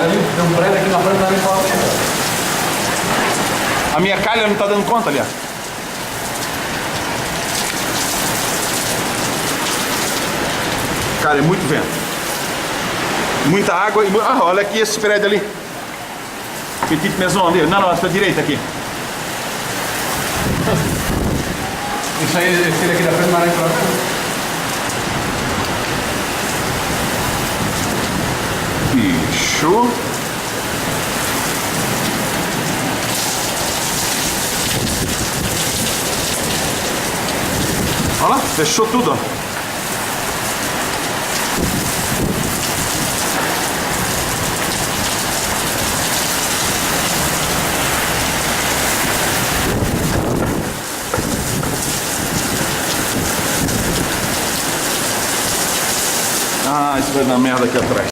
ali, tem um prédio aqui na frente, não dá nem pra ver. A minha calha não tá dando conta ali, ó. Cara, é muito vento. Muita água e... Ah, olha aqui esse prédio ali. Petite maison ali. Não, essa direita aqui. Isso aí, esse daqui da frente, não dá nem pra ver. Bicho. Olha lá, fechou tudo, ó. Ah, isso vai dar merda aqui atrás.